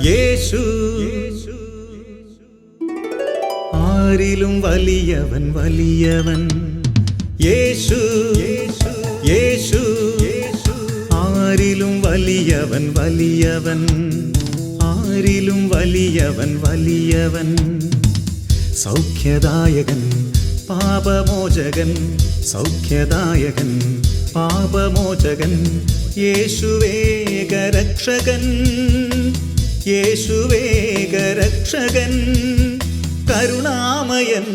യേശു ആരിലും വലിയവൻ വലിയവൻ. യേശു യേശു ആരിലും വലിയവൻ വലിയവൻ. ആരിലും വലിയവൻ വലിയവൻ. സൗഖ്യദായകൻ പാപമോചകൻ. സൗഖ്യദായകൻ പാപമോചകൻ. യേശുവേകരക്ഷകൻ. യേശുവേകരക്ഷകൻ. കരുണാമയൻ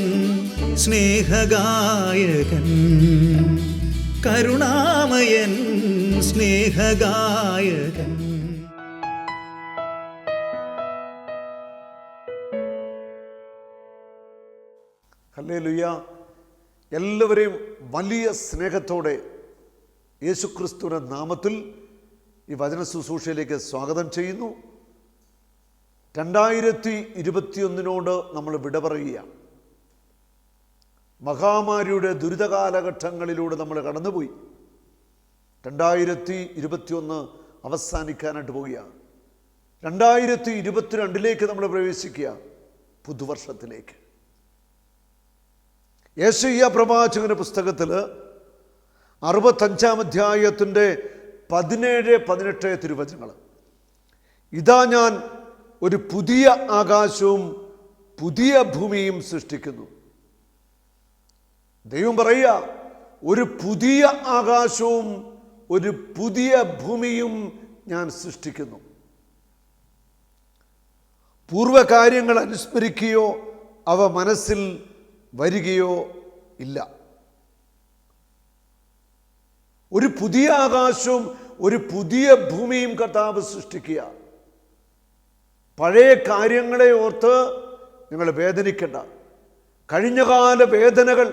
സ്നേഹഗായകൻ. കരുണാമയൻ സ്നേഹഗായകൻ. ഹല്ലേലൂയ. എല്ലാവരെയും വലിയ സ്നേഹത്തോടെ യേശുക്രിസ്തുവിന്റെ നാമത്തിൽ ഈ വചന ശുശ്രൂഷയിലേക്ക് സ്വാഗതം ചെയ്യുന്നു. 2021 നമ്മൾ വിട പറയുകയാണ്. മഹാമാരിയുടെ ദുരിതകാലഘട്ടങ്ങളിലൂടെ നമ്മൾ കടന്നുപോയി. 2021 അവസാനിക്കാനായിട്ട് പോവുകയാണ്. 2022 നമ്മൾ പ്രവേശിക്കുക, പുതുവർഷത്തിലേക്ക്. യെശയ്യാ പ്രവാചകന്റെ പുസ്തകത്തിൽ 65 അധ്യായത്തിൻ്റെ 17-18 തിരുവചനങ്ങൾ. ഇതാ ഞാൻ ഒരു പുതിയ ആകാശവും പുതിയ ഭൂമിയും സൃഷ്ടിക്കുന്നു. ദൈവം പറയുക, ഒരു പുതിയ ആകാശവും ഒരു പുതിയ ഭൂമിയും ഞാൻ സൃഷ്ടിക്കുന്നു. പൂർവകാര്യങ്ങൾ അനുസ്മരിക്കുകയോ അവ മനസ്സിൽ വരികയോ ഇല്ല. ഒരു പുതിയ ആകാശവും ഒരു പുതിയ ഭൂമിയും കർത്താവ് സൃഷ്ടിക്കുക. പഴയ കാര്യങ്ങളെ ഓർത്ത് നിങ്ങൾ വേദനിക്കേണ്ട. കഴിഞ്ഞകാല വേദനകൾ,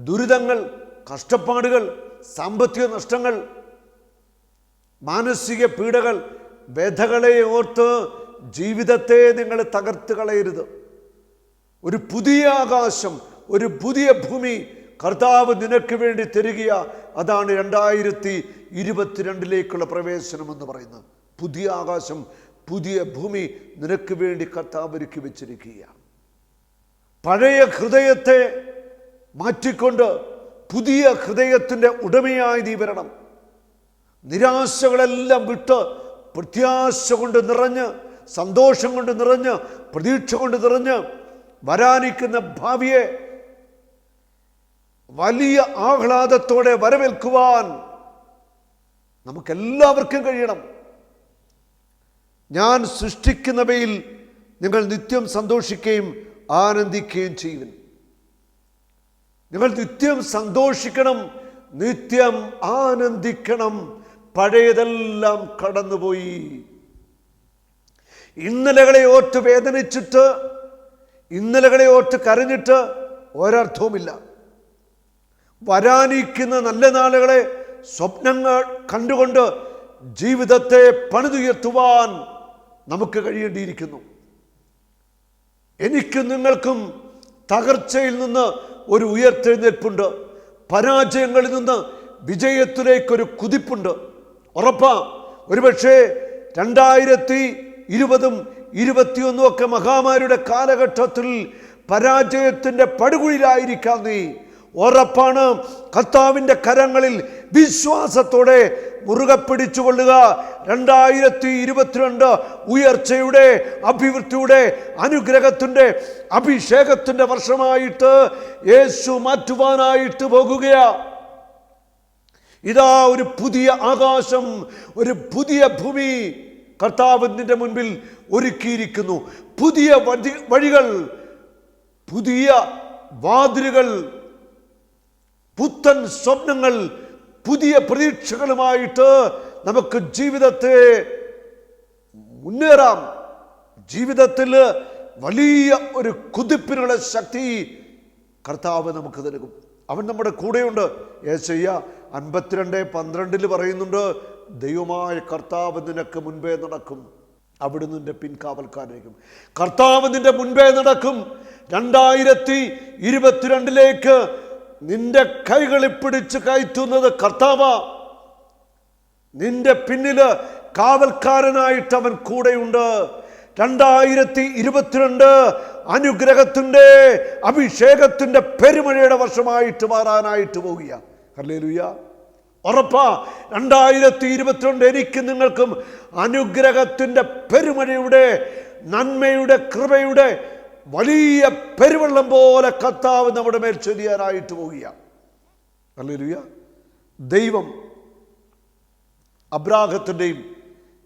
ദുരിതങ്ങൾ, കഷ്ടപ്പാടുകൾ, സാമ്പത്തിക നഷ്ടങ്ങൾ, മാനസിക പീഡകൾ, വ്യഥകളെ ഓർത്ത് ജീവിതത്തെ നിങ്ങൾ തകർത്ത് കളയരുത്. ഒരു പുതിയ ആകാശം, ഒരു പുതിയ ഭൂമി കർത്താവ് നിനക്ക് വേണ്ടി തരിക. അതാണ് 2022 പ്രവേശനം എന്ന് പറയുന്നത്. പുതിയ ആകാശം, പുതിയ ഭൂമി നിനക്ക് വേണ്ടി കർത്താവ് ഒരുക്കി വെച്ചിരിക്കുകയാണ്. പഴയ ഹൃദയത്തെ മാറ്റിക്കൊണ്ട് പുതിയ ഹൃദയത്തിൻ്റെ ഉടമയായി നീ വരണം. നിരാശകളെല്ലാം വിട്ട് പ്രത്യാശ കൊണ്ട് നിറഞ്ഞ്, സന്തോഷം കൊണ്ട് നിറഞ്ഞ്, പ്രതീക്ഷ കൊണ്ട് നിറഞ്ഞ് വരാനിരിക്കുന്ന ഭാവിയെ വലിയ ആഹ്ലാദത്തോടെ വരവേൽക്കുവാൻ നമുക്കെല്ലാവർക്കും കഴിയണം. ഞാൻ സൃഷ്ടിക്കുന്നവയിൽ നിങ്ങൾ നിത്യം സന്തോഷിക്കുകയും ആനന്ദിക്കുകയും ചെയ്യുവിൻ. നിങ്ങൾ നിത്യം സന്തോഷിക്കണം, നിത്യം ആനന്ദിക്കണം. പഴയതെല്ലാം കടന്നുപോയി. ഇന്നലകളെ ഓർത്ത് വേദനിച്ചിട്ട്, ഇന്നലകളെ ഓർത്ത് കരഞ്ഞിട്ട് ഒരർത്ഥവുമില്ല. വരാനിരിക്കുന്ന നല്ല നാളുകളെ സ്വപ്നങ്ങൾ കണ്ടുകൊണ്ട് ജീവിതത്തെ പണിതുയർത്തുവാൻ നമുക്ക് കഴിയേണ്ടിയിരിക്കുന്നു. എനിക്കും നിങ്ങൾക്കും തകർച്ചയിൽ നിന്ന് ഒരു ഉയർത്തെഴുന്നേൽപ്പുണ്ട്. പരാജയങ്ങളിൽ നിന്ന് വിജയത്തിലേക്കൊരു കുതിപ്പുണ്ട്. ഉറപ്പാ, ഒരുപക്ഷെ 2020-ഉം 2021 ഒക്കെ മഹാമാരിയുടെ കാലഘട്ടത്തിൽ പരാജയത്തിൻ്റെ പടുകുഴിയിലായിരിക്കാം നീ. ഉറപ്പാണ്, കർത്താവിൻ്റെ കരങ്ങളിൽ വിശ്വാസത്തോടെ മുറുകെ പിടിച്ചുകൊള്ളുക. 2022 ഉയർച്ചയുടെ, അഭിവൃദ്ധിയുടെ, അനുഗ്രഹത്തിൻ്റെ, അഭിഷേകത്തിൻ്റെ വർഷമായിട്ട് യേശു മാറ്റുവാനായിട്ട് പോകുകയാ. ഇതാ ഒരു പുതിയ ആകാശം, ഒരു പുതിയ ഭൂമി കർത്താവ് നിന്റെ മുൻപിൽ ഒരുക്കിയിരിക്കുന്നു. പുതിയ വഴികൾ, പുതിയ വാതിലുകൾ, പുത്തൻ സ്വപ്നങ്ങൾ, പുതിയ പ്രതീക്ഷകളുമായിട്ട് നമുക്ക് ജീവിതത്തെ മുന്നേറാം. ജീവിതത്തിൽ വലിയ ഒരു കുതിപ്പിനുള്ള ശക്തി കർത്താവ് നമുക്ക് നൽകും. അവൻ നമ്മുടെ കൂടെയുണ്ട്. യെശയ്യാ 52:12 പറയുന്നുണ്ട്, ദൈവമായ കർത്താവ് നിനക്ക് മുൻപേ നടക്കും, അവിടുന്ന് നിന്റെ പിൻകാവൽക്കാരായിരിക്കും. കർത്താവ് നിന്റെ മുൻപേ നടക്കും. 2022 നിന്റെ കൈകളിൽ പിടിച്ച് കയറ്റുന്നത് കർത്താവാ. നിന്റെ പിന്നില് കാവൽക്കാരനായിട്ട് അവൻ കൂടെയുണ്ട്. 2022 അനുഗ്രഹത്തിൻ്റെ അഭിഷേകത്തിൻ്റെ പെരുമഴയുടെ വർഷമായിട്ട് മാറാനായിട്ട് പോവുക. ഹല്ലേലൂയ. ഉറപ്പാ 2022 എനിക്ക് നിങ്ങൾക്കും അനുഗ്രഹത്തിൻ്റെ പെരുമഴയുടെ നന്മയുടെ കൃപയുടെ വലിയ പെരുവെള്ളം പോലെ കർത്താവ് നമ്മുടെ മേൽ ചൊരിയാനായിട്ട് പോവുക. ഹല്ലേലൂയ. ദൈവം അബ്രാഹത്തിൻ്റെയും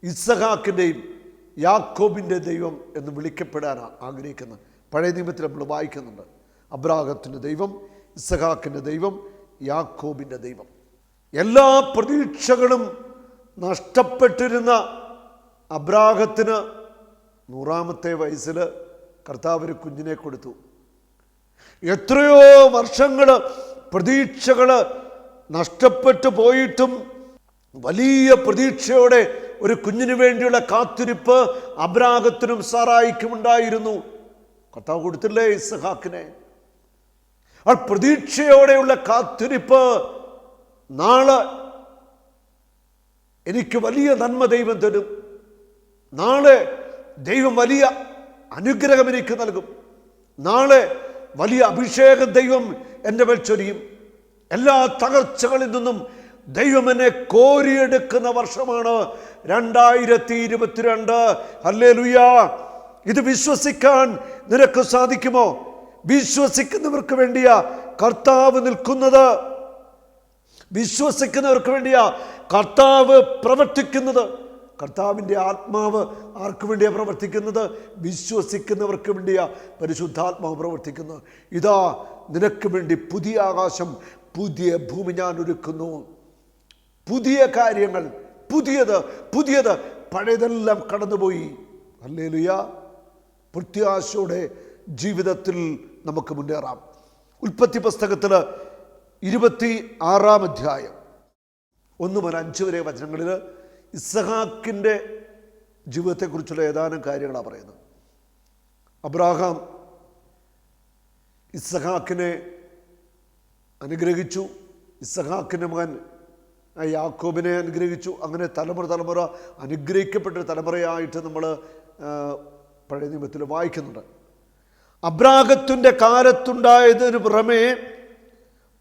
ഇസ്ഹാക്കിൻ്റെയും യാക്കോബിൻ്റെ ദൈവം എന്ന് വിളിക്കപ്പെടാനാണ് ആഗ്രഹിക്കുന്നത്. പഴയ നിയമത്തിൽ നമ്മൾ വായിക്കുന്നുണ്ട്. അബ്രാഹത്തിൻ്റെ ദൈവം, ഇസ്ഹാക്കിൻ്റെ ദൈവം, യാക്കോബിൻ്റെ ദൈവം. എല്ലാ പ്രതീക്ഷകളും നഷ്ടപ്പെട്ടിരുന്ന അബ്രാഹത്തിന് 100-ാമത്തെ വയസ്സിൽ കർത്താവ് ഒരു കുഞ്ഞിനെ കൊടുത്തു. എത്രയോ വർഷങ്ങൾ പ്രതീക്ഷകൾ നഷ്ടപ്പെട്ടു പോയിട്ടും വലിയ പ്രതീക്ഷയോടെ ഒരു കുഞ്ഞിന് വേണ്ടിയുള്ള കാത്തിരിപ്പ് അബ്രാഹത്തിനും സാറായിക്കും ഉണ്ടായിരുന്നു. കർത്താവ് കൊടുത്തില്ലേ ഇസ്ഹാക്കിനെ? ആ പ്രതീക്ഷയോടെയുള്ള കാത്തിരിപ്പ്, നാളെ എനിക്ക് വലിയ നന്മ ദൈവം തരും, നാളെ ദൈവം വലിയ അനുഗ്രഹം എനിക്ക് നൽകും, നാളെ വലിയ അഭിഷേകം ദൈവം എൻ്റെ മേൽ ചൊരിയും, എല്ലാ തകർച്ചകളിൽ നിന്നും ദൈവം എന്നെ കോരിയെടുക്കുന്ന വർഷമാണ് 2022. ഹല്ലേലൂയ. ഇത് വിശ്വസിക്കാൻ നിനക്ക് സാധിക്കുമോ? വിശ്വസിക്കുന്നവർക്ക് വേണ്ടിയാ കർത്താവ് നിൽക്കുന്നത്, വിശ്വസിക്കുന്നവർക്ക് വേണ്ടിയാ കർത്താവ് പ്രവർത്തിക്കുന്നത്. കർത്താവിൻ്റെ ആത്മാവ് ആർക്ക് വേണ്ടിയാണ് പ്രവർത്തിക്കുന്നത്? വിശ്വസിക്കുന്നവർക്ക് വേണ്ടിയാ പരിശുദ്ധാത്മാവ് പ്രവർത്തിക്കുന്നത്. ഇതാ നിനക്ക് വേണ്ടി പുതിയ ആകാശം, പുതിയ ഭൂമി ഞാൻ ഒരുക്കുന്നു. പുതിയ കാര്യങ്ങൾ, പുതിയത് പഴയതെല്ലാം കടന്നുപോയി. ഹല്ലേലൂയ. പ്രത്യാശയോടെ ജീവിതത്തിൽ നമുക്ക് മുന്നേറാം. ഉൽപ്പത്തി പുസ്തകത്തിൽ 26-ാം അധ്യായം 1 മുതൽ 5 വരെ വചനങ്ങളിൽ ഇസ്ഹാക്കിൻ്റെ ജീവിതത്തെക്കുറിച്ചുള്ള ഏതാനും കാര്യങ്ങളാണ് പറയുന്നത്. അബ്രാഹാം ഇസ്ഹാക്കിനെ അനുഗ്രഹിച്ചു, ഇസ്ഹാക്കിൻ്റെ മകൻ യാക്കോബിനെ അനുഗ്രഹിച്ചു. അങ്ങനെ തലമുറ അനുഗ്രഹിക്കപ്പെട്ട തലമുറയായിട്ട് നമ്മൾ പഴയ നിയമത്തിൽ വായിക്കുന്നുണ്ട്. അബ്രാഹത്തിൻ്റെ കാലത്തുണ്ടായതിനു പുറമേ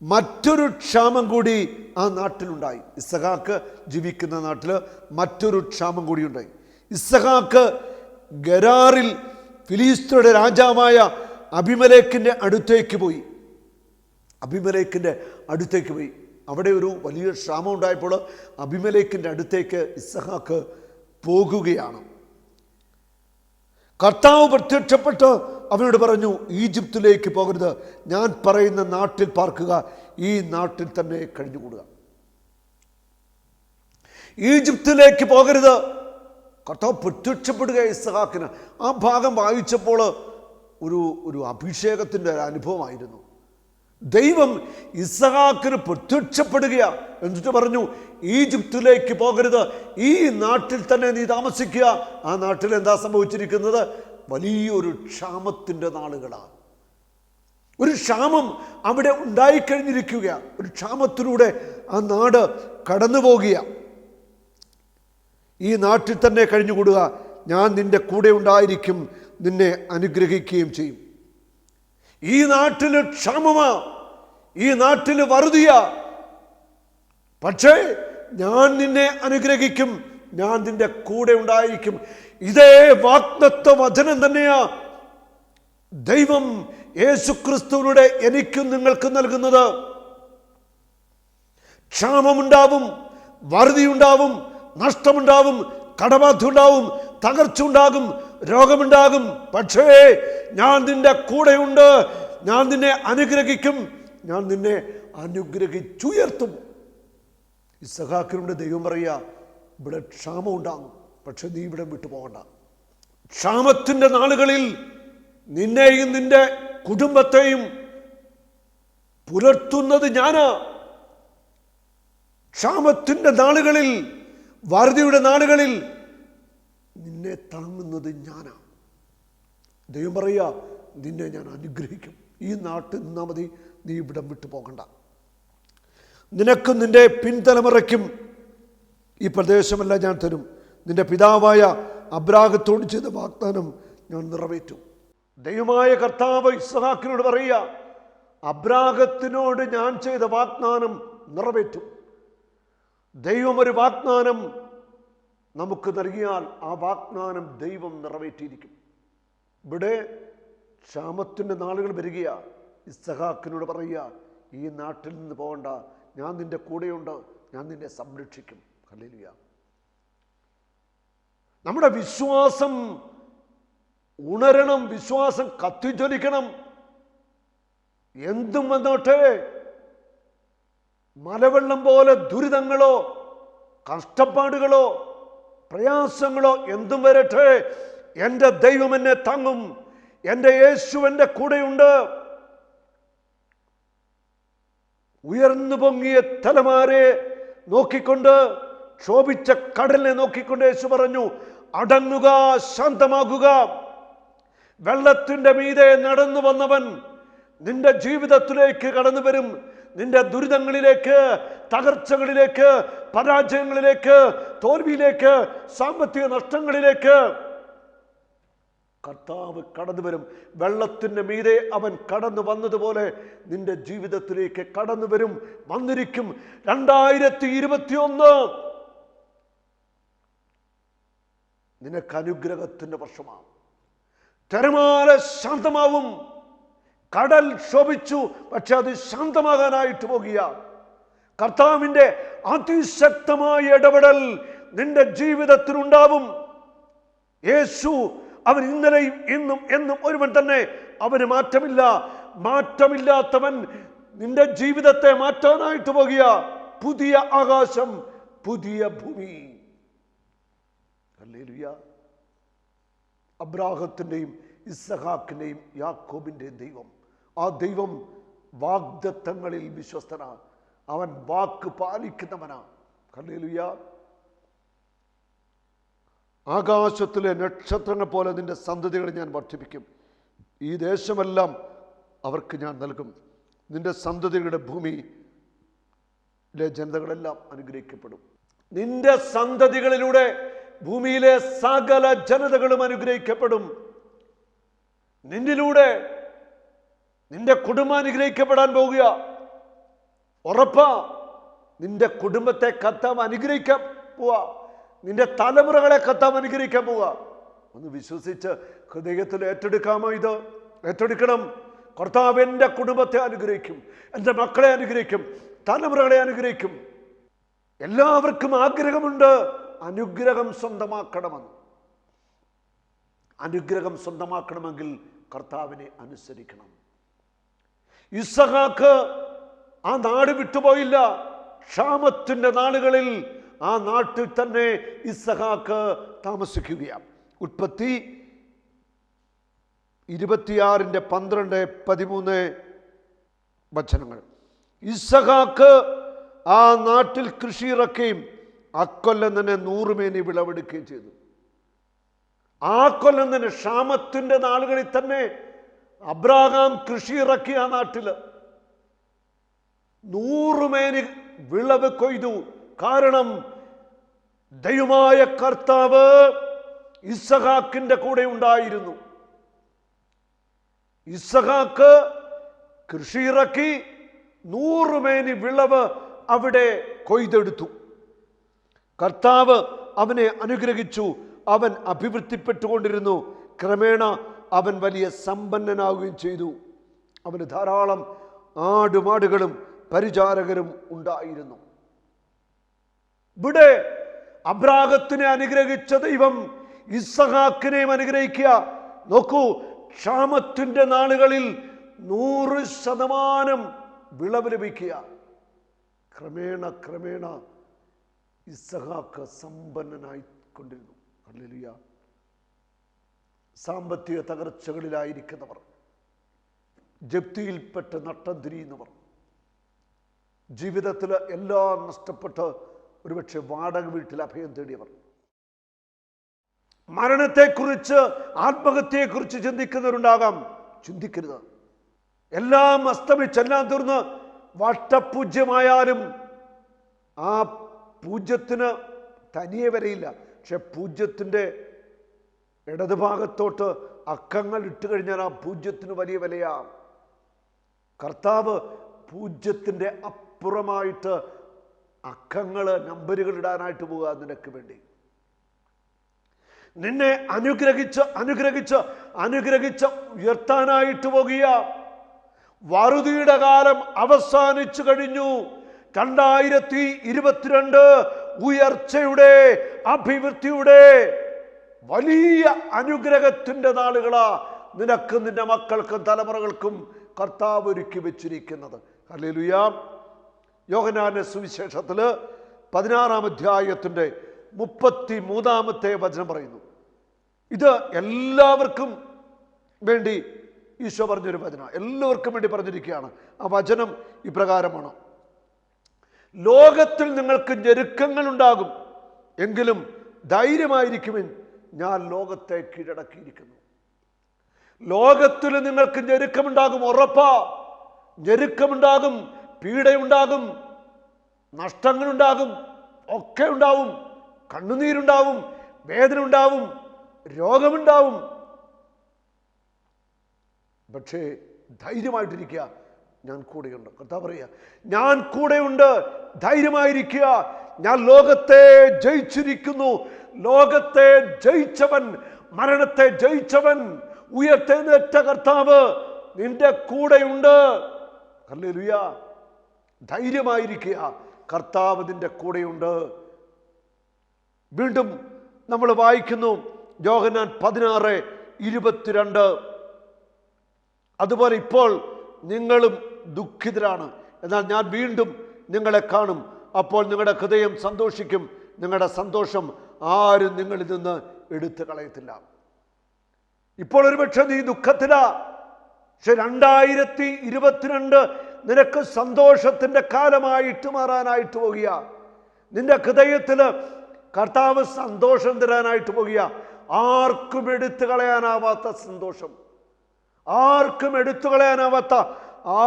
മറ്റൊരു ക്ഷാമം കൂടി ആ നാട്ടിലുണ്ടായി. ഇസ്ഹാക്ക് ജീവിക്കുന്ന നാട്ടിൽ മറ്റൊരു ക്ഷാമം കൂടി ഉണ്ടായി. ഇസ്ഹാക്ക് ഗരാറിൽ ഫിലിസ്ത്യരുടെ രാജാവായ അബിമേലെക്കിൻ്റെ അടുത്തേക്ക് പോയി. അവിടെ ഒരു വലിയ ക്ഷാമം ഉണ്ടായപ്പോൾ അബിമേലെക്കിൻ്റെ അടുത്തേക്ക് ഇസ്ഹാക്ക് പോകുകയാണ്. കർത്താവ് പ്രത്യക്ഷപ്പെട്ട് അവനോട് പറഞ്ഞു, ഈജിപ്തിലേക്ക് പോകരുത്, ഞാൻ പറയുന്ന നാട്ടിൽ പാർക്കുക, ഈ നാട്ടിൽ തന്നെ കഴിഞ്ഞുകൂടുക. ഈജിപ്തിലേക്ക് പോകരുത്. കർത്താവ് പ്രത്യക്ഷപ്പെടുക ഇസ്ഹാക്കിന്. ആ ഭാഗം വായിച്ചപ്പോൾ ഒരു അഭിഷേകത്തിൻ്റെ അനുഭവമായിരുന്നു. ദൈവം ഇസ്ഹാക്കിന് പ്രത്യക്ഷപ്പെടുകയാണ്. എന്നിട്ട് പറഞ്ഞു, ഈജിപ്തിലേക്ക് പോകരുത്, ഈ നാട്ടിൽ തന്നെ നീ താമസിക്കുക. ആ നാട്ടിൽ എന്താ സംഭവിച്ചിരിക്കുന്നത്? വലിയൊരു ക്ഷാമത്തിൻ്റെ നാളുകളാണ്. ഒരു ക്ഷാമം അവിടെ ഉണ്ടായിക്കഴിഞ്ഞിരിക്കുകയാണ്. ഒരു ക്ഷാമത്തിലൂടെ ആ നാട് കടന്നു പോകുക. ഈ നാട്ടിൽ തന്നെ കഴിഞ്ഞുകൂടുക, ഞാൻ നിന്റെ കൂടെ ഉണ്ടായിരിക്കും, നിന്നെ അനുഗ്രഹിക്കുകയും ചെയ്യും. ഈ നാട്ടിൽ ക്ഷാമമാ, ഈ നാട്ടിൽ വറുതിയ, പക്ഷേ ഞാൻ നിന്നെ അനുഗ്രഹിക്കും, ഞാൻ നിന്റെ കൂടെ ഉണ്ടായിരിക്കും. ഇതേ വാഗ്ദത്ത വചനം തന്നെയാ ദൈവം യേശുക്രിസ്തുവിലൂടെ എനിക്കും നിങ്ങൾക്കും നൽകുന്നത്. ക്ഷാമമുണ്ടാവും, വറുതിയുണ്ടാവും, നഷ്ടമുണ്ടാവും, കടബാധ്യത ഉണ്ടാവും, തകർച്ച ഉണ്ടാകും, രോഗമുണ്ടാകും, പക്ഷേ ഞാൻ നിന്റെ കൂടെയുണ്ട്, ഞാൻ നിന്നെ അനുഗ്രഹിക്കും, ഞാൻ നിന്നെ അനുഗ്രഹിച്ചുയർത്തും. ഇസ്ഹാക്കിനോട് ദൈവം പറയുക, ഇവിടെ ക്ഷാമം ഉണ്ടാകും, പക്ഷെ നീ ഇവിടെ വിട്ടു പോകണ്ട. ക്ഷാമത്തിൻ്റെ നാളുകളിൽ നിന്നെയും നിന്റെ കുടുംബത്തെയും പുലർത്തുന്നത് ഞാനാ. ക്ഷാമത്തിൻ്റെ നാളുകളിൽ, വറുതിയുടെ നാളുകളിൽ നിന്നെ താങ്ങുന്നത് ഞാനാ. ദൈവം പറയുക, നിന്നെ ഞാൻ അനുഗ്രഹിക്കും. ഈ നാട്ടിൽ നിന്നാൽ മതി, നീ ഇവിടം വിട്ടു പോകണ്ട. നിനക്കും നിന്റെ പിൻതലമുറയ്ക്കും ഈ പ്രദേശമെല്ലാം ഞാൻ തരും. നിന്റെ പിതാവായ അബ്രാഹത്തോട് ചെയ്ത വാഗ്ദാനം ഞാൻ നിറവേറ്റും. ദൈവമായ കർത്താവ് ഇസ്ഹാക്കിനോട് പറയുക, അബ്രാഹത്തിനോട് ഞാൻ ചെയ്ത വാഗ്ദാനം നിറവേറ്റും. ദൈവം ഒരു വാഗ്ദാനം നമുക്ക് നൽകിയാൽ ആ വാഗ്ദാനം ദൈവം നിറവേറ്റിയിരിക്കും. ഇവിടെ ക്ഷാമത്തിൻ്റെ നാളുകൾ വരികയാ. ഇസ്ഹാക്കിനോട് പറയുക, ഈ നാട്ടിൽ നിന്ന് പോകണ്ട, ഞാൻ നിന്റെ കൂടെയുണ്ട്, ഞാൻ നിന്നെ സംരക്ഷിക്കും. ഹല്ലേലൂയ. നമ്മുടെ വിശ്വാസം ഉണരണം, വിശ്വാസം കത്തിജ്വലിക്കണം. എന്തും വന്നോട്ടെ, മലവെള്ളം പോലെ ദുരിതങ്ങളോ കഷ്ടപ്പാടുകളോ പ്രയാസങ്ങളോ എന്തും വരട്ടെ, എൻ്റെ ദൈവം എന്നെ താങ്ങും, എൻ്റെ യേശു എൻ്റെ കൂടെയുണ്ട്. ഉയർന്നു പൊങ്ങിയ തലമാരെ നോക്കിക്കൊണ്ട്, ക്ഷോഭിച്ച കടലിനെ നോക്കിക്കൊണ്ട് യേശു പറഞ്ഞു, അടങ്ങുക, ശാന്തമാകുക. വെള്ളത്തിൻ്റെ മീതെ നടന്നു വന്നവൻ നിന്റെ ജീവിതത്തിലേക്ക് കടന്നു വരും. നിന്റെ ദുരിതങ്ങളിലേക്ക്, തകർച്ചകളിലേക്ക്, പരാജയങ്ങളിലേക്ക്, തോൽവിയിലേക്ക്, സാമ്പത്തിക നഷ്ടങ്ങളിലേക്ക് കർത്താവ് കടന്നു വരും. വെള്ളത്തിൻ്റെ മീതെ അവൻ കടന്നു വന്നതുപോലെ നിന്റെ ജീവിതത്തിലേക്ക് കടന്നു വരും, വന്നിരിക്കും. 2021 നിനക്ക് അനുഗ്രഹത്തിൻ്റെ വർഷമാണ്. തിരമാല ശാന്തമാവും. കടൽ ശോഭിച്ചു, പക്ഷെ അത് ശാന്തമാകാനായിട്ട് പോകുക. കർത്താവിൻ്റെ അതിശക്തമായ ഇടപെടൽ നിന്റെ ജീവിതത്തിലുണ്ടാവും. യേശു അവൻ ഇന്നലെയും ഇന്നും എന്നും ഒരുവൻ തന്നെ, അവന് മാറ്റമില്ല. മാറ്റമില്ലാത്തവൻ നിന്റെ ജീവിതത്തെ മാറ്റാനായിട്ട് പോകുക. പുതിയ ആകാശം, പുതിയ ഭൂമി. ഹല്ലേലൂയ. അബ്രാഹത്തിൻ്റെയും ഇസ്ഹാക്കിൻ്റെയും യാക്കോബിൻ്റെയും ദൈവം, ആ ദൈവം വാഗ്ദത്തങ്ങളിൽ വിശ്വസ്തനാണ്. അവൻ വാക്ക് പാലിക്കുന്നവനാണ്. ഹല്ലേലൂയ. ആകാശത്തിലെ നക്ഷത്രങ്ങൾ പോലെ നിന്റെ സന്തതികളെ ഞാൻ വർദ്ധിപ്പിക്കും. ഈ ദേശമെല്ലാം അവർക്ക് ഞാൻ നൽകും. നിന്റെ സന്തതികളുടെ ഭൂമിയിലെ ജനതകളെല്ലാം അനുഗ്രഹിക്കപ്പെടും. നിന്റെ സന്തതികളിലൂടെ ഭൂമിയിലെ സകല ജനതകളും അനുഗ്രഹിക്കപ്പെടും. നിന്നിലൂടെ നിന്റെ കുടുംബം അനുഗ്രഹിക്കപ്പെടാൻ പോകുക. ഉറപ്പാ. നിന്റെ കുടുംബത്തെ കർത്താവ് അനുഗ്രഹിക്കാൻ പോവുക. നിന്റെ തലമുറകളെ കർത്താവ് അനുഗ്രഹിക്കാൻ പോവുക. ഒന്ന് വിശ്വസിച്ച് ഹൃദയത്തിൽ ഏറ്റെടുക്കാമോ? ഇത് ഏറ്റെടുക്കണം. കർത്താവ് എൻ്റെ കുടുംബത്തെ അനുഗ്രഹിക്കും, എൻ്റെ മക്കളെ അനുഗ്രഹിക്കും, തലമുറകളെ അനുഗ്രഹിക്കും. എല്ലാവർക്കും ആഗ്രഹമുണ്ട് അനുഗ്രഹം സ്വന്തമാക്കണമെന്ന്. അനുഗ്രഹം സ്വന്തമാക്കണമെങ്കിൽ കർത്താവിനെ അനുസരിക്കണം. ഇസ്ഹാക്ക് ആ നാട് വിട്ടുപോയില്ല. ക്ഷാമത്തിൻ്റെ നാളുകളിൽ ആ നാട്ടിൽ തന്നെ ഇസ്ഹാക്ക് താമസിക്കുകയാണ്. ഉൽപ്പത്തി 26:12-13 വചനങ്ങൾ. ഇസ്ഹാക്ക് ആ നാട്ടിൽ കൃഷി ഇറക്കുകയും അക്കൊല്ലം തന്നെ 100 മേനി വിളവെടുക്കുകയും ചെയ്തു. ആ കൊല്ലം തന്നെ ക്ഷാമത്തിൻ്റെ നാളുകളിൽ തന്നെ അബ്രാഹാം കൃഷി ഇറക്കി. ആ നാട്ടില് 100 മേനി വിളവ് കൊയ്തു. കാരണം ദൈവമായ കർത്താവ് ഇസ്ഹാക്കിന്റെ കൂടെ ഉണ്ടായിരുന്നു. ഇസ്ഹാക്ക് കൃഷി ഇറക്കി 100 മേനി വിളവ് അവിടെ കൊയ്തെടുത്തു. കർത്താവ് അവനെ അനുഗ്രഹിച്ചു. അവൻ അഭിവൃദ്ധിപ്പെട്ടുകൊണ്ടിരുന്നു. ക്രമേണ അവൻ വലിയ സമ്പന്നനാവുകയും ചെയ്തു. അവന് ധാരാളം ആടുമാടുകളും പരിചാരകരും ഉണ്ടായിരുന്നു. ഇവിടെ അബ്രാഹത്തിനെ അനുഗ്രഹിച്ച ദൈവം ഇസ്ഹാക്കിനെയും അനുഗ്രഹിക്കുക. നോക്കൂ, ക്ഷാമത്തിൻ്റെ നാളുകളിൽ 100% വിളവ് ലഭിക്കുക. ക്രമേണ ക്രമേണ ഇസ്ഹാക്ക് സമ്പന്നനായിക്കൊണ്ടിരുന്നു. ഹല്ലേലൂയ. സാമ്പത്തിക തകർച്ചകളിലായിരിക്കുന്നവർ, ജപ്തിയിൽപ്പെട്ട് നട്ടം തിരിയുന്നവർ, ജീവിതത്തിൽ എല്ലാം നഷ്ടപ്പെട്ട് ഒരുപക്ഷെ വാടക വീട്ടിൽ അഭയം തേടിയവർ, മരണത്തെക്കുറിച്ച്, ആത്മഹത്യയെക്കുറിച്ച് ചിന്തിക്കുന്നവരുണ്ടാകാം. ചിന്തിക്കരുത്. എല്ലാം അസ്തമിച്ച്, എല്ലാം തീർന്ന് വട്ടപൂജ്യമായാലും ആ പൂജ്യത്തിന് തനിയെ വരയില്ല. പക്ഷെ പൂജ്യത്തിൻ്റെ ഇടതുഭാഗത്തോട്ട് അക്കങ്ങൾ ഇട്ട് കഴിഞ്ഞാൽ ആ പൂജ്യത്തിന് വലിയ വിലയാ. കർത്താവ് പൂജ്യത്തിൻ്റെ അപ്പുറമായിട്ട് അക്കങ്ങൾ, നമ്പറുകൾ ഇടാനായിട്ട് പോവുക നിനക്ക് വേണ്ടി. നിന്നെ അനുഗ്രഹിച്ച് അനുഗ്രഹിച്ച് അനുഗ്രഹിച്ച് ഉയർത്താനായിട്ട് പോകുക. വറുതിയുടെ കാലം അവസാനിച്ചു കഴിഞ്ഞു. 2022 ഉയർച്ചയുടെ, അഭിവൃദ്ധിയുടെ വലിയ അനുഗ്രഹത്തിൻ്റെ നാളുകളാ നിനക്കും നിന്റെ മക്കൾക്കും തലമുറകൾക്കും കർത്താവ് ഒരുക്കി വെച്ചിരിക്കുന്നത്. ഹല്ലേലൂയ. യോഹന്നാന്റെ സുവിശേഷത്തിൽ 16-ാം അധ്യായത്തിൻ്റെ 33-ാമത്തെ വചനം പറയുന്നു. ഇത് എല്ലാവർക്കും വേണ്ടി ഈശോ പറഞ്ഞൊരു വചനം, എല്ലാവർക്കും വേണ്ടി പറഞ്ഞിരിക്കുകയാണ്. ആ വചനം ഇപ്രകാരമാണ്: ലോകത്തിൽ നിങ്ങൾക്ക് ഞെരുക്കങ്ങൾ ഉണ്ടാകും, എങ്കിലും ധൈര്യമായിരിക്കുവിൻ, ഞാൻ ലോകത്തെ കീഴടക്കിയിരിക്കുന്നു. ലോകത്തിൽ നിങ്ങൾക്ക് ഞെരുക്കമുണ്ടാകും, ഉറപ്പാ. ഞെരുക്കമുണ്ടാകും, പീഡയുണ്ടാകും, നഷ്ടങ്ങളുണ്ടാകും, ഒക്കെ ഉണ്ടാവും. കണ്ണുനീരുണ്ടാവും, വേദന ഉണ്ടാവും, രോഗമുണ്ടാവും. പക്ഷേ ധൈര്യമായിട്ടിരിക്കുക, ഞാൻ കൂടെയുണ്ട്. കർത്താവ് പറയുക, ഞാൻ കൂടെയുണ്ട്, ധൈര്യമായിരിക്കുക, ഞാൻ ലോകത്തെ ജയിച്ചിരിക്കുന്നു. ലോകത്തെ ജയിച്ചവൻ, മരണത്തെ ജയിച്ചവൻ, ഉയർത്തെഴുന്നേറ്റ കർത്താവ് നിന്റെ കൂടെയുണ്ട്. ഹല്ലേലൂയ. ധൈര്യമായിരിക്കുക, കർത്താവ് നിന്റെ കൂടെയുണ്ട്. വീണ്ടും നമ്മൾ വായിക്കുന്നു യോഹന്നാൻ 16:22. അതുപോലെ ഇപ്പോൾ നിങ്ങളും ദുഃഖിതരാണ്, എന്നാൽ ഞാൻ വീണ്ടും നിങ്ങളെ കാണും, അപ്പോൾ നിങ്ങളുടെ ഹൃദയം സന്തോഷിക്കും, നിങ്ങളുടെ സന്തോഷം ആരും നിങ്ങളിൽ നിന്ന് എടുത്തു കളയത്തില്ല. ഇപ്പോൾ ഒരുപക്ഷെ നീ ദുഃഖത്തിലാ, പക്ഷെ 2022 നിനക്ക് സന്തോഷത്തിന്റെ കാലമായിട്ട് മാറാനായിട്ട് പോകുക. നിന്റെ ഹൃദയത്തിൽ കർത്താവ് സന്തോഷം തരാനായിട്ട് പോകുക. ആർക്കും എടുത്തു കളയാനാവാത്ത സന്തോഷം, ആർക്കും എടുത്തു കളയാനാവാത്ത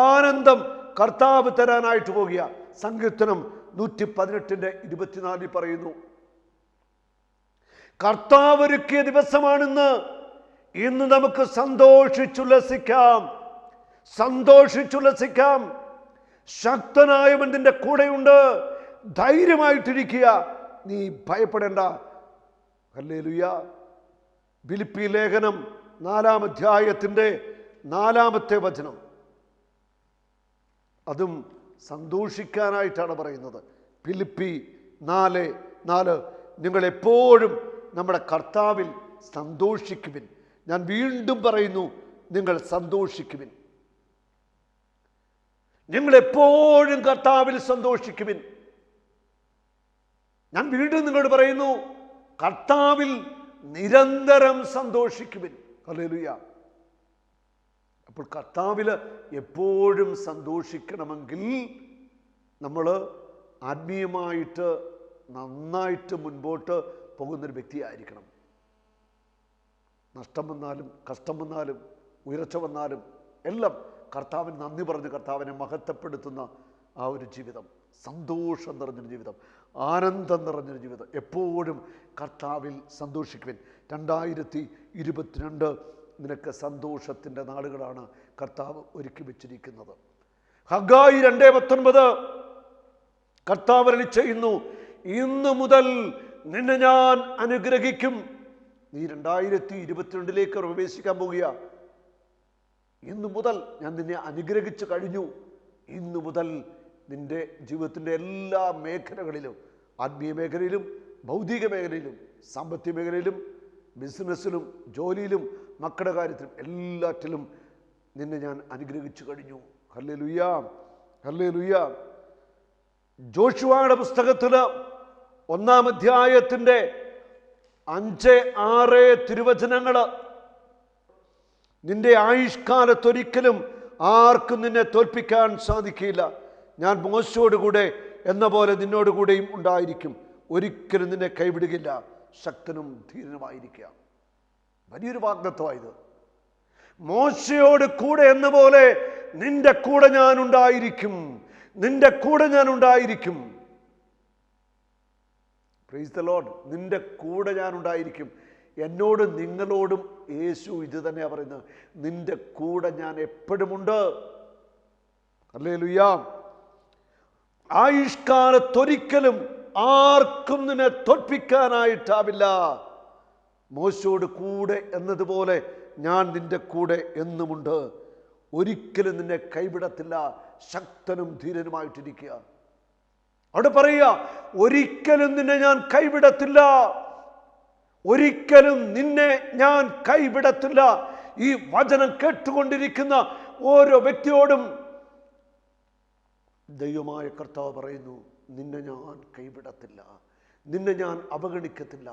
ആനന്ദം കർത്താവ് തരാനായിട്ട് പോകുക. സങ്കീർത്തനം 118:24 പറയുന്നു, കർത്താവ് ഒരുക്കിയ ദിവസമാണിന്ന്, ഇന്ന് നമുക്ക് സന്തോഷിച്ചുല്ലസിക്കാം, സന്തോഷിച്ചുല്ലസിക്കാം. ശക്തനായവൻ നിന്റെ കൂടെയുണ്ട്, ധൈര്യമായിട്ടിരിക്കുക, നീ ഭയപ്പെടേണ്ട. ഹല്ലേലൂയ. ഫിലിപ്പി ലേഖനം 4-ാം അധ്യായത്തിൻ്റെ 4-ാമത്തെ വചനം, അതും സന്തോഷിക്കാനായിട്ടാണ് പറയുന്നത്. ഫിലിപ്പി 4:4, നിങ്ങൾ എപ്പോഴും നമ്മുടെ കർത്താവിൽ സന്തോഷിക്കുവിൻ. ഞാൻ വീണ്ടും പറയുന്നു, നിങ്ങൾ സന്തോഷിക്കുവിൻ. നിങ്ങൾ എപ്പോഴും കർത്താവിൽ സന്തോഷിക്കുവിൻ. ഞാൻ വീണ്ടും നിങ്ങളോട് പറയുന്നു, കർത്താവിൽ നിരന്തരം സന്തോഷിക്കുവിൻ. ഹല്ലേലൂയ. അപ്പോൾ കർത്താവിൽ എപ്പോഴും സന്തോഷിക്കണമെങ്കിൽ നമ്മൾ ആത്മീയമായിട്ട് നന്നായിട്ട് മുൻപോട്ട് പോകുന്നൊരു വ്യക്തിയായിരിക്കണം. നഷ്ടം വന്നാലും കഷ്ടം വന്നാലും ഉയർച്ച വന്നാലും എല്ലാം കർത്താവിന് നന്ദി പറഞ്ഞ് കർത്താവിനെ മഹത്വപ്പെടുത്തുന്ന ആ ഒരു ജീവിതം, സന്തോഷം നിറഞ്ഞൊരു ജീവിതം, ആനന്ദം നിറഞ്ഞൊരു ജീവിതം. എപ്പോഴും കർത്താവിൽ സന്തോഷിക്കുവിൻ. 2022 നിനക്ക് സന്തോഷത്തിൻ്റെ നാളുകളാണ് കർത്താവ് ഒരുക്കി വെച്ചിരിക്കുന്നത്. ഹഗ്ഗായി 2:19 കർത്താവ് അരുളി ചെയ്യുന്നു, ഇന്ന് മുതൽ നിന്നെ ഞാൻ അനുഗ്രഹിക്കും. നീ 2022 പ്രവേശിക്കാൻ പോകുക. ഇന്നു മുതൽ ഞാൻ നിന്നെ അനുഗ്രഹിച്ചു കഴിഞ്ഞു. ഇന്നു മുതൽ നിന്റെ ജീവിതത്തിൻ്റെ എല്ലാ മേഖലകളിലും, ആത്മീയ മേഖലയിലും ഭൗതിക മേഖലയിലും സാമ്പത്തിക മേഖലയിലും ബിസിനസ്സിലും ജോലിയിലും മക്കളുടെ കാര്യത്തിലും എല്ലാറ്റിലും നിന്നെ ഞാൻ അനുഗ്രഹിച്ചു കഴിഞ്ഞു. Hallelujah, hallelujah. ജോഷുവയുടെ പുസ്തകത്തിൽ 1-ാം അധ്യായത്തിൻ്റെ 5-6 തിരുവചനങ്ങൾ, നിന്റെ ആയുഷ്കാലത്തൊരിക്കലും ആർക്കും നിന്നെ തോൽപ്പിക്കാൻ സാധിക്കില്ല. ഞാൻ മോശയോടുകൂടെ എന്ന പോലെ നിന്നോടുകൂടെയും ഉണ്ടായിരിക്കും, ഒരിക്കലും നിന്നെ കൈവിടുകയില്ല, ശക്തനും ധീരനുമായിരിക്കുക. വലിയൊരു വാഗ്ദത്തമായത്. മോശയോട് കൂടെ എന്ന പോലെ നിന്റെ കൂടെ ഞാൻ ഉണ്ടായിരിക്കും, നിന്റെ കൂടെ ഞാൻ ഉണ്ടായിരിക്കും. Price the Lord. നിന്റെ കൂടെ ഞാൻ ഉണ്ടായിരിക്കും. എന്നോടും നിങ്ങളോടും യേശു ഇത് തന്നെയാണ് പറയുന്നത്, നിന്റെ കൂടെ ഞാൻ എപ്പോഴുമുണ്ട്. ഹല്ലേലൂയ. ആയുഷ്കാലത്തൊരിക്കലും ആർക്കും നിന്നെ തോൽപ്പിക്കാനായിട്ടാവില്ല. മോശയോട് കൂടെ എന്നതുപോലെ ഞാൻ നിന്റെ കൂടെ എന്നുമുണ്ട്. ഒരിക്കലും നിന്നെ കൈവിടത്തില്ല. ശക്തനും ധീരനുമായിട്ടിരിക്കുക. അവിടെ പറയുക, ഒരിക്കലും നിന്നെ ഞാൻ കൈവിടത്തില്ല, ഒരിക്കലും നിന്നെ ഞാൻ കൈവിടത്തില്ല. ഈ വചനം കേട്ടുകൊണ്ടിരിക്കുന്ന ഓരോ വ്യക്തിയോടും ദൈവമായ കർത്താവ് പറയുന്നു, നിന്നെ ഞാൻ കൈവിടത്തില്ല, നിന്നെ ഞാൻ അവഗണിക്കത്തില്ല,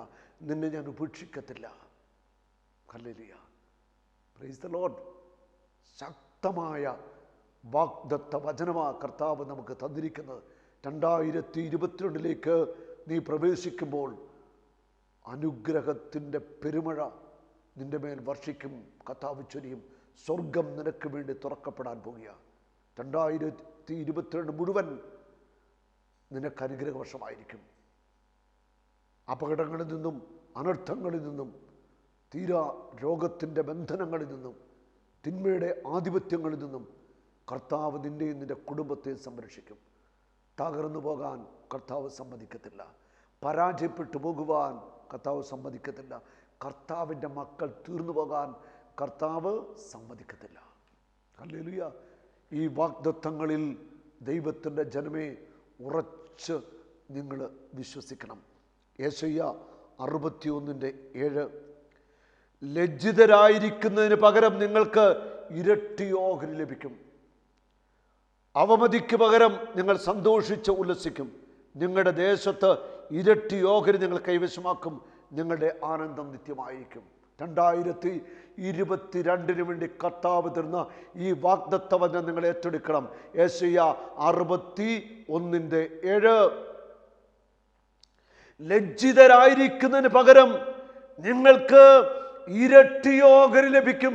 നിന്നെ ഞാൻ ഉപേക്ഷിക്കത്തില്ല. Hallelujah, praise the lord. ശക്തമായ വാഗ്ദത്ത വചനമാണ് കർത്താവ് നമുക്ക് തന്നിരിക്കുന്നത്. 2022 നീ പ്രവേശിക്കുമ്പോൾ അനുഗ്രഹത്തിൻ്റെ പെരുമഴ നിന്റെ മേൽ വർഷിക്കും, കർത്താവ് ചൊരിയും. സ്വർഗം നിനക്ക് വേണ്ടി തുറക്കപ്പെടാൻ പോകുക. 2022 മുഴുവൻ നിനക്ക് അനുഗ്രഹ വർഷമായിരിക്കും. അപകടങ്ങളിൽ നിന്നും അനർത്ഥങ്ങളിൽ നിന്നും തീരാ രോഗത്തിൻ്റെ ബന്ധനങ്ങളിൽ നിന്നും തിന്മയുടെ ആധിപത്യങ്ങളിൽ നിന്നും കർത്താവ് നിന്നെയും നിൻ്റെ കുടുംബത്തെയും സംരക്ഷിക്കും. തകർന്നു പോകാൻ കർത്താവ് സമ്മതിക്കത്തില്ല. പരാജയപ്പെട്ടു പോകുവാൻ കർത്താവ് സമ്മതിക്കത്തില്ല. കർത്താവിൻ്റെ മക്കൾ തീർന്നു പോകാൻ കർത്താവ് സമ്മതിക്കത്തില്ല. ഹല്ലേലൂയ. ഈ വാഗ്ദത്തങ്ങളിൽ ദൈവത്തിൻ്റെ ജനമേ ഉറച്ച് നിങ്ങൾ വിശ്വസിക്കണം. യെശയ്യാ 61:7 ലജ്ജിതരായിരിക്കുന്നതിന് പകരം നിങ്ങൾക്ക് ഇരട്ടി ഓഹരി ലഭിക്കും. അവമതിക്ക് പകരം നിങ്ങൾ സന്തോഷിച്ച് ഉല്ലസിക്കും. നിങ്ങളുടെ ദേശത്ത് ഇരട്ടി ഓഹരി നിങ്ങൾ കൈവശമാക്കും. നിങ്ങളുടെ ആനന്ദം നിത്യമായിരിക്കും. 2022 വേണ്ടി കർത്താവ് തരുന്ന ഈ വാഗ്ദത്തവചനം നിങ്ങൾ ഏറ്റെടുക്കണം. യെശയ്യാ 61:7 ലജ്ജിതരായിരിക്കുന്നതിന് പകരം നിങ്ങൾക്ക് ഇരട്ടി ഓഹരി ലഭിക്കും.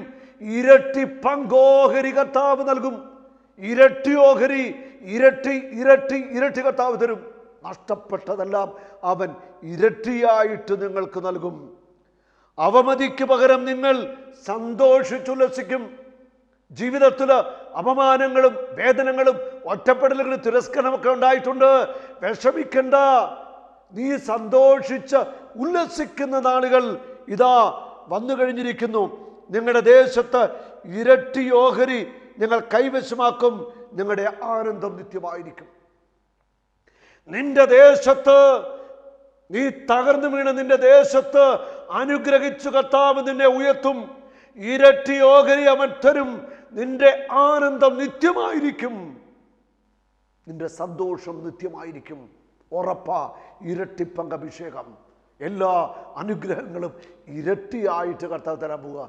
ഇരട്ടി പങ്കോഹരി കർത്താവ് നൽകും. ഇരട്ടി ഓഹരി, ഇരട്ടി ഇരട്ടി ഇരട്ടി കർത്താവ് തരും. നഷ്ടപ്പെട്ടതെല്ലാം അവൻ ഇരട്ടിയായിട്ട് നിങ്ങൾക്ക് നൽകും. അവമതിക്ക് പകരം നിങ്ങൾ സന്തോഷിച്ചുല്ലസിക്കും. ജീവിതത്തിൽ അപമാനങ്ങളും വേദനകളും ഒറ്റപ്പെടലുകളും തിരസ്കരണമൊക്കെ ഉണ്ടായിട്ടുണ്ട്. വിഷമിക്കണ്ട, നീ സന്തോഷിച്ച് ഉല്ലസിക്കുന്ന നാളുകൾ ഇതാ വന്നു കഴിഞ്ഞിരിക്കുന്നു. നിങ്ങളുടെ ദേശത്ത് ഇരട്ടി ഓഹരി നിങ്ങൾ കൈവശമാക്കും. നിങ്ങളുടെ ആനന്ദം നിത്യമായിരിക്കും. നിന്റെ ദേശത്ത്, നീ തകർന്നു വീണ നിന്റെ ദേശത്ത് അനുഗ്രഹിച്ചു കർത്താവ് നിന്നെ ഉയർത്തും. ഇരട്ടി ഓഹരി അവൻ തരും. നിന്റെ ആനന്ദം നിത്യമായിരിക്കും. നിന്റെ സന്തോഷം നിത്യമായിരിക്കും. ഉറപ്പാ, ഇരട്ടി പങ്കഭിഷേകം, എല്ലാ അനുഗ്രഹങ്ങളും ഇരട്ടിയായിട്ട് കർത്താവ് തരാൻ പോവുക.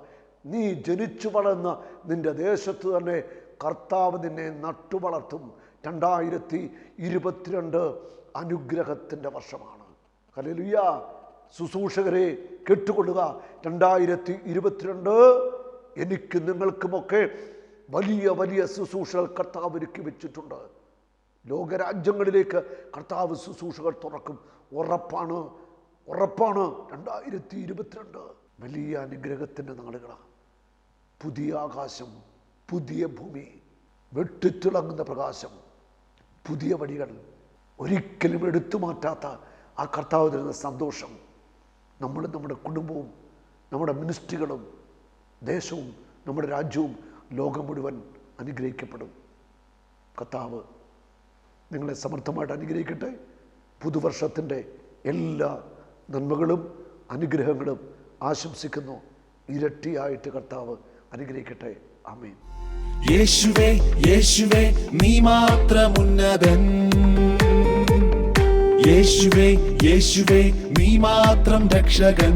നീ ജനിച്ചു വളർന്ന നിന്റെ ദേശത്ത് തന്നെ കർത്താവ് നിന്നെ നട്ടു വളർത്തും. 2022 അനുഗ്രഹത്തിൻ്റെ വർഷമാണ്. ഹല്ലേലൂയ. ശുശ്രൂഷകരെ കേട്ടുകൊള്ളുക. 2022 എനിക്ക് നിങ്ങൾക്കുമൊക്കെ വലിയ വലിയ ശുശ്രൂഷകൾ കർത്താവ് ഒരുക്കി വെച്ചിട്ടുണ്ട്. ലോകരാജ്യങ്ങളിലേക്ക് കർത്താവ് ശുശ്രൂഷകൾ തുറക്കും. ഉറപ്പാണ്, ഉറപ്പാണ്. 2022 വലിയ അനുഗ്രഹത്തിൻ്റെ നാളുകളാണ്. പുതിയ ആകാശം, പുതിയ ഭൂമി, വെട്ടിത്തിളങ്ങുന്ന പ്രകാശം, പുതിയ വഴികൾ, ഒരിക്കലും എടുത്തു മാറ്റാത്ത ആ കർത്താവ് തരുന്ന സന്തോഷം. നമ്മളും നമ്മുടെ കുടുംബവും നമ്മുടെ മിനിസ്ട്രികളും ദേശവും നമ്മുടെ രാജ്യവും ലോകം മുഴുവൻ അനുഗ്രഹിക്കപ്പെടും. കർത്താവ് നിങ്ങളെ സമർത്ഥമായിട്ട് അനുഗ്രഹിക്കട്ടെ. പുതുവർഷത്തിൻ്റെ എല്ലാ നന്മകളും അനുഗ്രഹങ്ങളും ആശംസിക്കുന്നു. ഇരട്ടിയായിട്ട് കർത്താവ് അനുഗ്രഹിക്കട്ടെ. ആമേൻ. യേശുവേ യേശുവേ നീ മാത്രം ഉന്നതൻ. യേശുവേ യേശുവേ നീ മാത്രം രക്ഷകൻ.